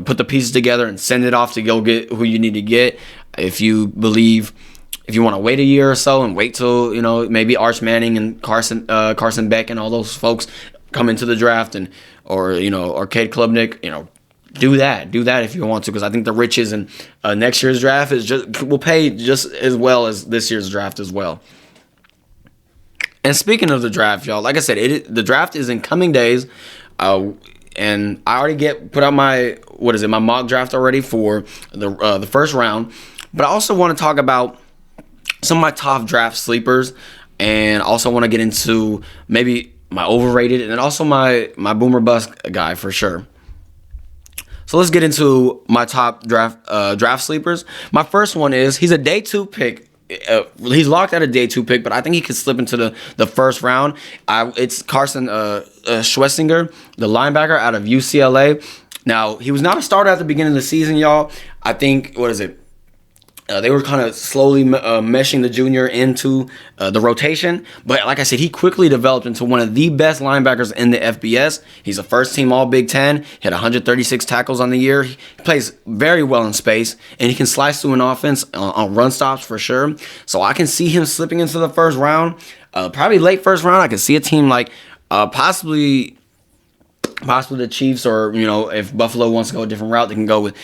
put the pieces together and send it off to go get who you need to get. If you want to wait a year or so and wait till maybe Arch Manning and Carson Beck and all those folks come into the draft, or Cade Klubnik, do that if you want to, because I think the riches in next year's draft will pay just as well as this year's draft as well. And speaking of the draft, y'all, like I said, the draft is in coming days, and I already put out my mock draft already for the first round. But I also want to talk about some of my top draft sleepers, and also want to get into maybe my overrated, and then also my boomer bust guy for sure. So let's get into my top draft sleepers. My first one is, he's a day 2 pick. He's locked at a day 2 pick, but I think he could slip into the first round. It's Carson Schwessinger, the linebacker out of UCLA. Now, he was not a starter at the beginning of the season, y'all. I think, they were kind of slowly meshing the junior into the rotation. But like I said, he quickly developed into one of the best linebackers in the FBS. He's a first-team All-Big Ten. He had 136 tackles on the year. He plays very well in space, and he can slice through an offense on run stops for sure. So I can see him slipping into the first round, probably late first round. I can see a team like possibly the Chiefs, or if Buffalo wants to go a different route, they can go with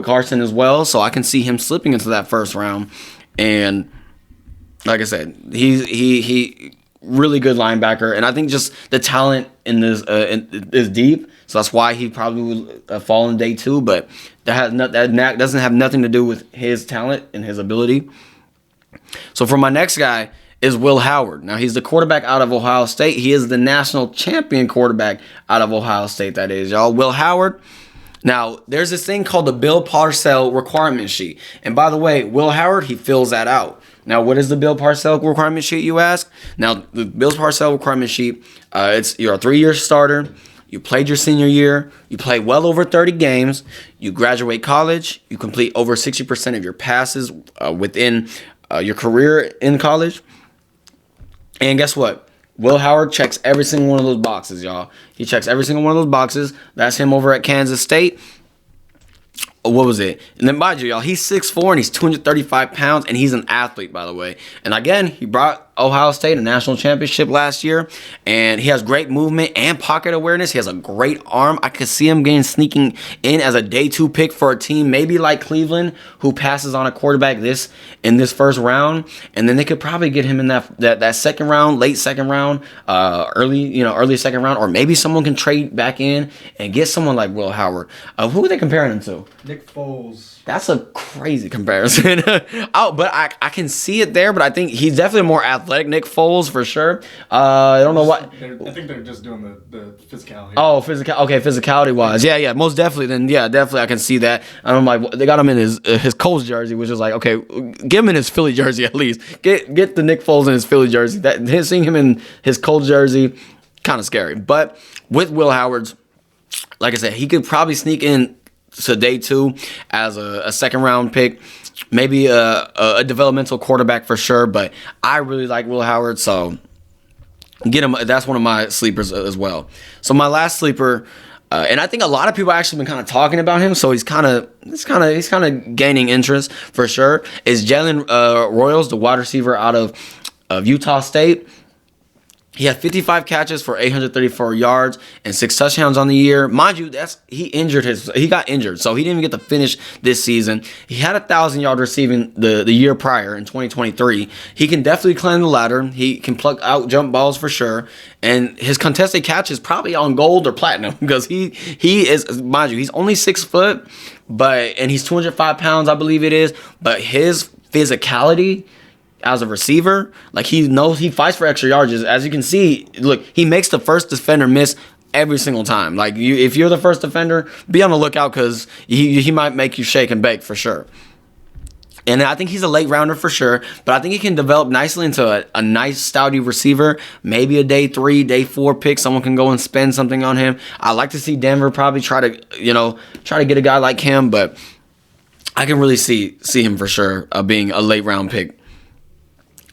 Carson as well. So I can see him slipping into that first round. And like I said, he really good linebacker, and I think just the talent in this is deep. So that's why he probably would fall in day 2. But that doesn't have nothing to do with his talent and his ability. So for my next guy is Will Howard. Now, he's the quarterback out of Ohio State. He is the national champion quarterback out of Ohio State, that is, y'all. Will Howard. Now, there's this thing called the Bill Parcells requirement sheet. And by the way, Will Howard, he fills that out. Now, what is the Bill Parcells requirement sheet, you ask? Now, the Bill Parcells requirement sheet, you're a 3-year starter. You played your senior year. You play well over 30 games. You graduate college. You complete over 60% of your passes within your career in college. And guess what? Will Howard checks every single one of those boxes, y'all. He checks every single one of those boxes. That's him over at Kansas State. What was it? And then mind you, y'all, he's 6'4", and he's 235 pounds, and he's an athlete, by the way. And again, he brought Ohio State a national championship last year, and he has great movement and pocket awareness. He has a great arm. I could see him sneaking in as a day 2 pick for a team maybe like Cleveland, who passes on a quarterback in this first round, and then they could probably get him in that second round, late second round, early second round, or maybe someone can trade back in and get someone like Will Howard. Who are they comparing him to? Nick Foles. That's a crazy comparison. But I can see it there, but I think he's definitely more athletic. Nick Foles, for sure. I don't know what. I think they're just doing the physicality. Oh, physicality-wise. Yeah, most definitely. Then, yeah, definitely I can see that. And I'm like, they got him in his Colts jersey, which is like, okay, get him in his Philly jersey at least. Get the Nick Foles in his Philly jersey. Seeing him in his Colts jersey, kind of scary. But with Will Howard's, like I said, he could probably sneak in to day 2 as a second round pick, maybe a developmental quarterback for sure. But I really like Will Howard, so get him. That's one of my sleepers as well. So my last sleeper, and I think a lot of people actually been kind of talking about him, so he's kind of gaining interest for sure. Is Jalen Royals, the wide receiver out of Utah State. He had 55 catches for 834 yards and 6 touchdowns on the year. Mind you, he got injured, so he didn't even get to finish this season. He had 1,000-yard receiving the year prior in 2023. He can definitely climb the ladder. He can pluck out jump balls for sure. And his contested catch is probably on gold or platinum, because he is, mind you, he's only 6 foot, and he's 205 pounds, I believe it is. But his physicality as a receiver, like, he knows he fights for extra yards. As you can see, look, he makes the first defender miss every single time. Like, if you're the first defender, be on the lookout, because he might make you shake and bake for sure. And I think he's a late rounder for sure, but I think he can develop nicely into a nice stouty receiver, maybe a day 3, day 4 pick. Someone can go and spend something on him. I like to see Denver probably try to get a guy like him, but I can really see him for sure being a late round pick.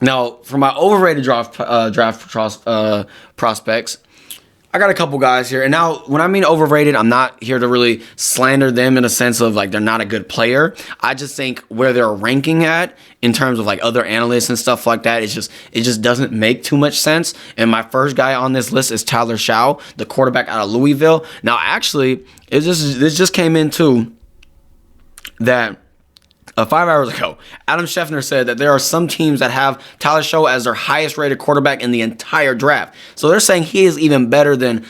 Now, for my overrated draft prospects, I got a couple guys here. And now, when I mean overrated, I'm not here to really slander them in a sense of like they're not a good player. I just think where they're ranking at in terms of like other analysts and stuff like that, it just doesn't make too much sense. And my first guy on this list is Tyler Shaw, the quarterback out of Louisville. Now, actually, this just came in too that 5 hours ago, Adam Schefter said that there are some teams that have Tyler Shaw as their highest rated quarterback in the entire draft. So they're saying he is even better than,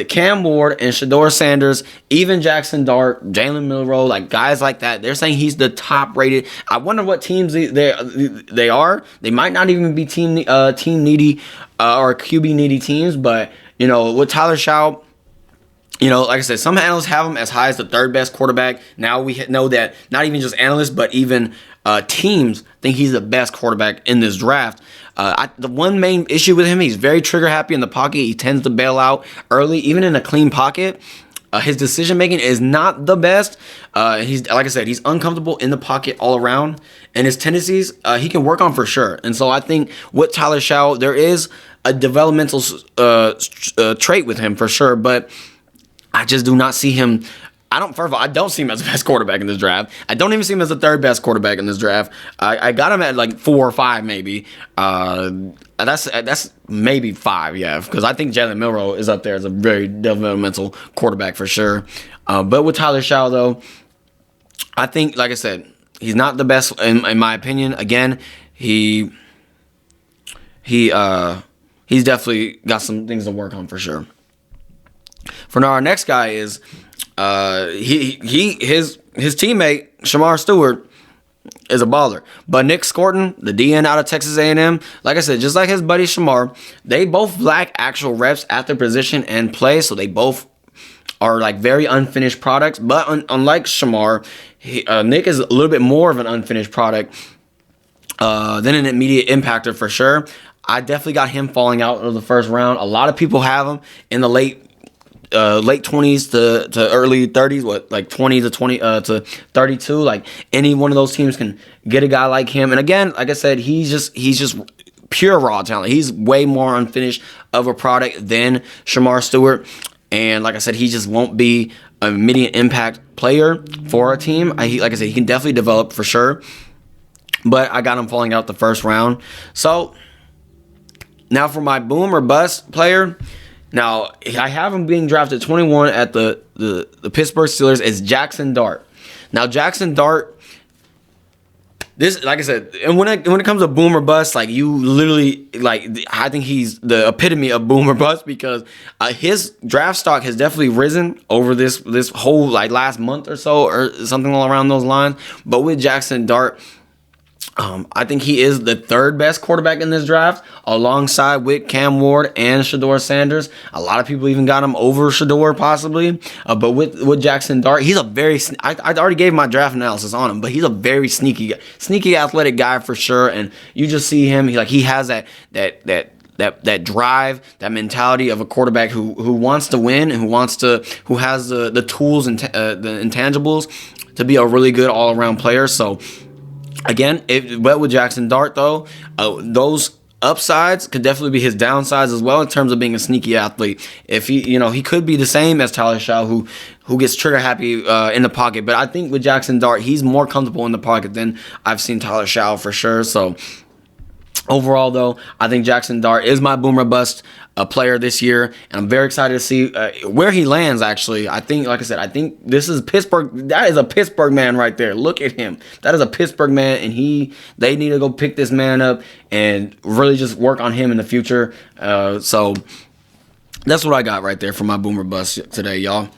Cam Ward and Shedeur Sanders, even Jackson Dart, Jalen Milroe, like guys like that. They're saying he's the top rated. I wonder what teams they are. They might not even be team needy or QB needy teams, but with Tyler Shaw, like I said, some analysts have him as high as the third best quarterback. Now we know that not even just analysts, but even teams think he's the best quarterback in this draft. The one main issue with him, he's very trigger happy in the pocket. He tends to bail out early, even in a clean pocket. His decision making is not the best. He's like I said, he's uncomfortable in the pocket all around, and his tendencies he can work on for sure. And so I think with Tyler Shaw, there is a developmental trait with him for sure, but I just do not see him. First of all, I don't see him as the best quarterback in this draft. I don't even see him as the third best quarterback in this draft. I got him at like 4 or 5 maybe. That's maybe 5, yeah, because I think Jalen Milroe is up there as a very developmental quarterback for sure. But with Tyler Shaw though, I think, like I said, he's not the best in my opinion. Again, he's definitely got some things to work on for sure. For now, our next guy is his teammate Shamar Stewart is a baller, but Nick Scorton, the DN out of Texas A&M, like I said, just like his buddy Shamar, they both lack actual reps at their position and play, so they both are like very unfinished products. But unlike Shamar, Nick is a little bit more of an unfinished product than an immediate impactor for sure. I definitely got him falling out of the first round. A lot of people have him in the late 20s to early 30s, like 20 to 20 to 32. Like any one of those teams can get a guy like him. And again, like I said, he's just pure raw talent. He's way more unfinished of a product than Shamar Stewart. And like I said, he just won't be an immediate impact player for a team. Like I said, he can definitely develop for sure. But I got him falling out the first round. So now for my boom or bust player. Now, I have him being drafted 21 at the Pittsburgh Steelers. It's Jackson Dart. Now, Jackson Dart, this, like I said, and when it comes to boom or bust, like you literally, like I think he's the epitome of boom or bust because his draft stock has definitely risen over this whole like last month or so or something all around those lines. But with Jackson Dart, I think he is the third best quarterback in this draft, alongside with Cam Ward and Shedeur Sanders. A lot of people even got him over Shedeur possibly. But with Jackson Dart, he's a very. I already gave my draft analysis on him, but he's a very sneaky athletic guy for sure. And you just see him. He has that drive, that mentality of a quarterback who wants to win and who has the tools and the intangibles to be a really good all around player. So. Again, but with Jackson Dart, though, those upsides could definitely be his downsides as well in terms of being a sneaky athlete. If he could be the same as Tyler Shaw, who gets trigger happy in the pocket. But I think with Jackson Dart, he's more comfortable in the pocket than I've seen Tyler Shaw for sure. So overall, though, I think Jackson Dart is my boomer bust player this year, and I'm very excited to see where he lands. Actually, I think, like I said, I think this is Pittsburgh. That is a Pittsburgh man right there. Look at him. That is a Pittsburgh man, and they need to go pick this man up and really just work on him in the future. So that's what I got right there for my boomer bust today, y'all.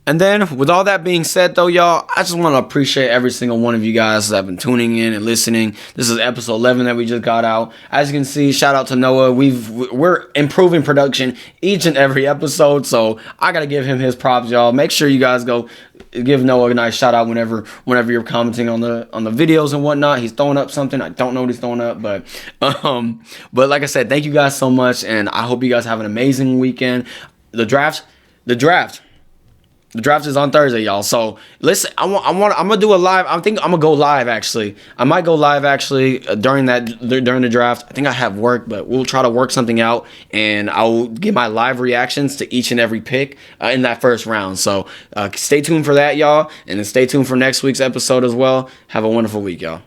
And then, with all that being said, though, y'all, I just want to appreciate every single one of you guys that have been tuning in and listening. This is episode 11 that we just got out. As you can see, shout out to Noah. We're improving production each and every episode, so I got to give him his props, y'all. Make sure you guys go give Noah a nice shout out whenever you're commenting on the videos and whatnot. He's throwing up something. I don't know what he's throwing up, but like I said, thank you guys so much, and I hope you guys have an amazing weekend. The draft The draft is on Thursday, y'all. So listen, I'm gonna do a live. I think I'm gonna go live actually. I might go live actually during the draft. I think I have work, but we'll try to work something out, and I'll give my live reactions to each and every pick in that first round. So stay tuned for that, y'all, and then stay tuned for next week's episode as well. Have a wonderful week, y'all.